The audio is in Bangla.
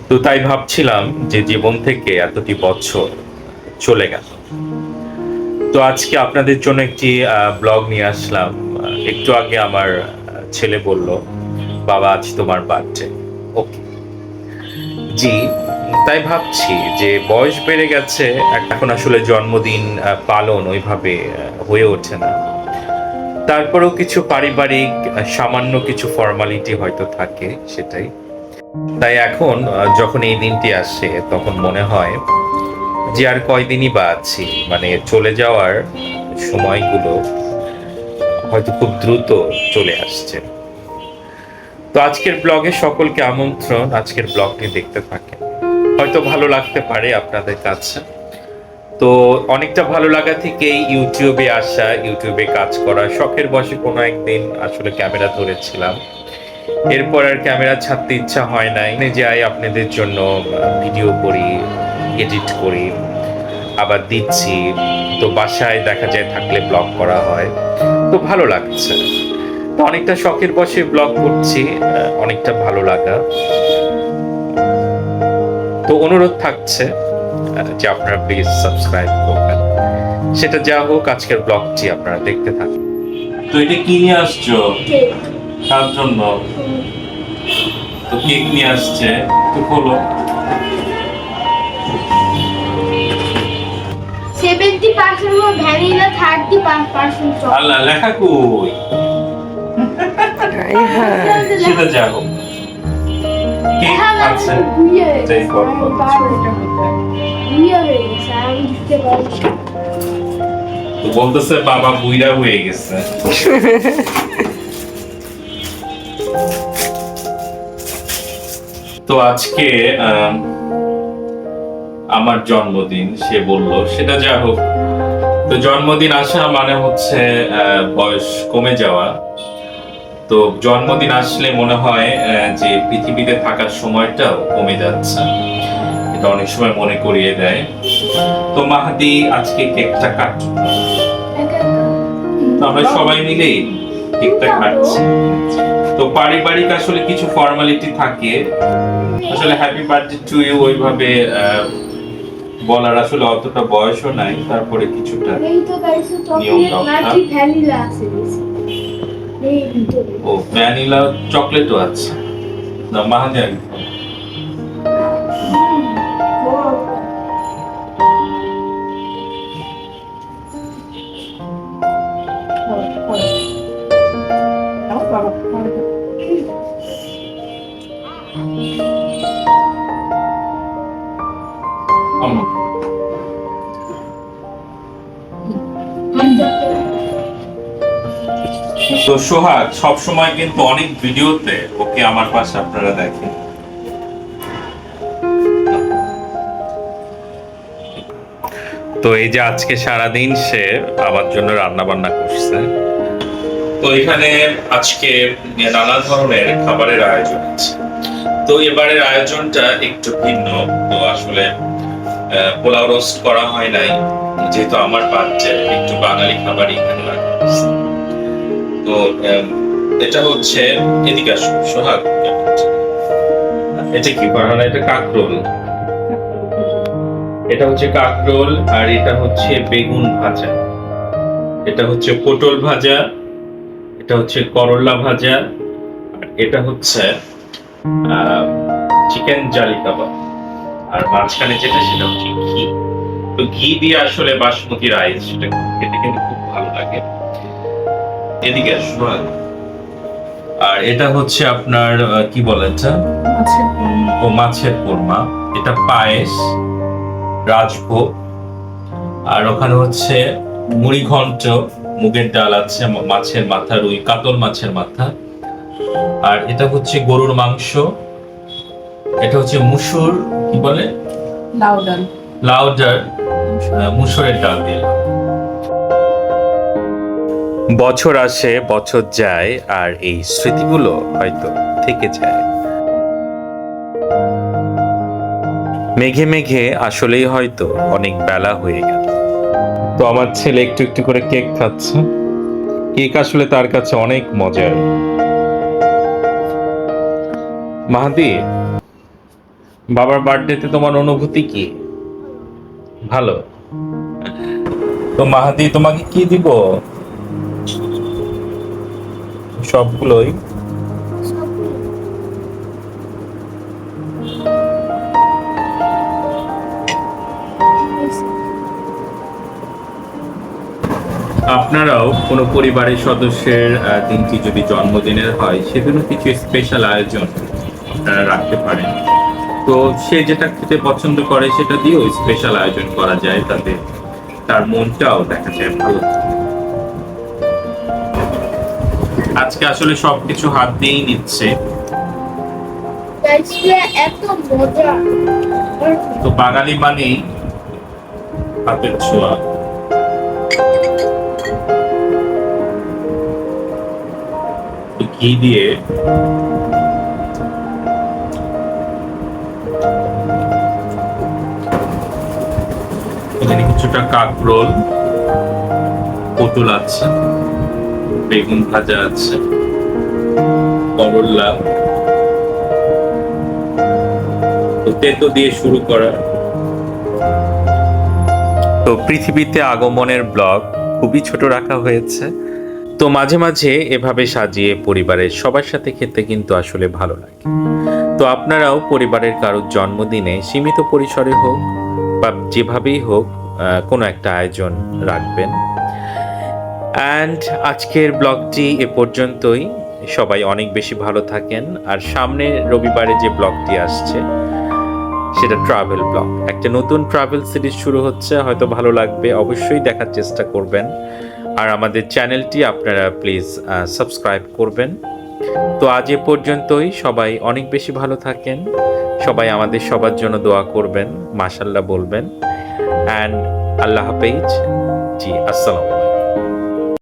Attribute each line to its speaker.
Speaker 1: তো তাই ভাবছিলাম যে জীবন থেকে এতটি বছর চলে গেল। তো আজকে আপনাদের জন্য একটি ব্লগ নিয়ে আসলাম। একটু আগে আমার ছেলে বলল, বাবা আজ তোমার বার্থডে। ওকে, জি। তাই ভাবছি যে বয়স বেড়ে গেছে, এখন আসলে জন্মদিন পালন ওইভাবে হয়ে ওঠে না। তারপরেও কিছু পারিবারিক সামান্য কিছু ফর্মালিটি হয়তো থাকে, সেটাই। তাই এখন যখন এই দিনটি আসে তখন মনে হয় যে আর কয়দিনই বা আছি, মানে চলে যাওয়ার সময়গুলো হয়তো খুব দ্রুত চলে আসছে। তো আজকের ব্লগে সকলকে আমন্ত্রণ, আজকের ব্লগটি দেখতে থাকেন, হয়তো ভালো লাগতে পারে আপনাদের কাছে। তো অনেকটা ভালো লাগা থেকেই ইউটিউবে আসা, ইউটিউবে কাজ করা, শখের বশে কোনো একদিন আসলে ক্যামেরা ধরেছিলাম। এরপর আর ক্যামেরা ছাড়তে ইচ্ছা হয় নাই। যাই আপনাদের জন্য ভিডিও করি, এডিট করি, আবার দিচ্ছি। তো বাসায় দেখা যায় থাকলে ব্লগ করা হয়, তো ভালো লাগছে। তো অনেকটা শখের বশে ব্লগ করছি, অনেকটা ভালো লাগা। তো অনুরোধ থাকছে যে আপনারা প্লিজ সাবস্ক্রাইব করবেন। সেটা যা হোক, আজকের ব্লগটি আপনারা দেখতে থাকুন। তো এটা কি নিয়ে আসছো কার জন্য? তো কেক নিয়ে আসছে, তো খোলো।
Speaker 2: 70% ভ্যানিলা, 30% চকলেট।
Speaker 1: আল্লাহ, লেখা কই? সেটা যা হোক, কেক আছে। যাই করো। তো বলতেছে বাবা বুইড়া হয়ে গেছে। তো আজকে আমার জন্মদিন, সে বলল, সেটা যা হোক। তো জন্মদিন আসা মানে হচ্ছে বয়স কমে যাওয়া। তো জন্মদিন আসলে মনে হয় যে পৃথিবীতে থাকার সময়টাও কমে যাচ্ছে, এটা অনেক সময় মনে করিয়ে দেয়। তো মাহাদি আজকে কেকটা কাটবে, তো আমরা সবাই মিলেই কেকটা কাটছি। তো পারিবারিক আসলে কিছু ফর্মালিটি থাকে, আসলে হ্যাপি বার্থডে টু ইউ ওইভাবে বলার আসলে অতটা বয়সও নাই, তারপরে কিছুটা নিয়ম ও ভ্যানিলা চকলেটও আছে না মাহাদি। তো সোহাগ সবসময় কিন্তু অনেক ভিডিওতে ওকে আমার পাশে আপনারা দেখেন। তো এই যে আজকে সারাদিন সে আমার জন্য রান্না বান্না করছে। তো এখানে আজকে নানা ধরনের খাবারের আয়োজন আছে। তো এবারের আয়োজনটা একটু ভিন্ন। তো আসলে পোলাও রোস্ট করা হয় নাই, যেহেতু আমার বাচ্চা একটু বাঙালি খাবারই এখানে লাগছে। তো এটা হচ্ছে, এদিকে আসো সোহাগ, এটা কি বানানো? এটা কাকরোল, এটা হচ্ছে কাকরোল। আর এটা হচ্ছে বেগুন ভাজা, এটা হচ্ছে পটল ভাজা, এটা হচ্ছে করলা ভাজা, আর এটা হচ্ছে চিকেন জালি কাবাব। আর মাঝখানে যেটা, সেটা হচ্ছে ঘি। তো ঘি দিয়ে আসলে বাসমতি রাইস, সেটা খেতে কিন্তু খুব ভালো লাগে। এদিকে আসো। আর এটা হচ্ছে আপনার কি বলে এটা, ও মাছের কোরমা। এটা পায়েস, রাজভোগ। আর ওখানে হচ্ছে মুড়ি ঘন্ট, মুগের ডাল আছে, মাছের মাথা, রুই কাতল মাছের মাথা। আর এটা হচ্ছে গরুর মাংস। এটা হচ্ছে মুসুর, কি বলে, লাউ ডাল, মুসুরের ডাল দিয়ে। বছর আসে বছর যায়, আর এই স্মৃতিগুলো হয়তো থেকে যায়। মেঘে মেঘে আসলেই হয়তো অনেক বেলা হয়ে গেল। তো আমার ছেলে একটু একটু করে কেক খাচ্ছে। কেক আসলে তার কাছে অনেক মজার। মাহাদি, বাবার বার্থডেতে তোমার অনুভূতি কি? ভালো। তো মাহাদি তোমাকে কি দিব? সবগুলোই। আপনারাও কোনো পরিবারের সদস্যের দিনটি যদি জন্মদিনের হয়, সেদিনও কিছু স্পেশাল আয়োজন আপনারা রাখতে পারেন। তো সে যেটা খেতে পছন্দ করে সেটা দিয়েও স্পেশাল আয়োজন করা যায়, তাতে তার মনটাও দেখা যায় ভালো থাকে। আজকে আসলে সবকিছু হাত দিয়েই নিচ্ছে,
Speaker 2: এত মজা।
Speaker 1: তো বাঙালি মানেই হাতের ছোঁয়া। ঘি দিয়ে এখানে কিছুটা কাকরোল, পটল আছে, বেগুন ভাজা আছে, করল্লা, তো তেতো দিয়ে শুরু করা। তো পৃথিবীতে আগমনের ব্লগ খুবই ছোট রাখা হয়েছে। তো মাঝে মাঝে এভাবে সাজিয়ে পরিবারের সবার সাথে খেতে কিন্তু আসলে ভালো লাগে। তো আপনারাও পরিবারের কারোর জন্মদিনে সীমিত পরিসরে হোক বা যেভাবেই হোক কোনো একটা আয়োজন রাখবেন। অ্যান্ড আজকের ব্লগটি এ পর্যন্তই। সবাই অনেক বেশি ভালো থাকেন। আর সামনে রবিবারে যে ব্লগটি আসছে সেটা ট্রাভেল ব্লগ, একটা নতুন ট্রাভেল সিরিজ শুরু হচ্ছে, হয়তো ভালো লাগবে, অবশ্যই দেখার চেষ্টা করবেন। আর আমাদের চ্যানেলটি আপনারা প্লিজ সাবস্ক্রাইব করবেন। তো আজ এ পর্যন্তই, সবাই অনেক বেশি ভালো থাকেন, সবাই আমাদের সবার জন্য দোয়া করবেন, মাশাল্লাহ বলবেন। অ্যান্ড আল্লাহ হাফেজ। জি, আসসালামু আলাইকুম।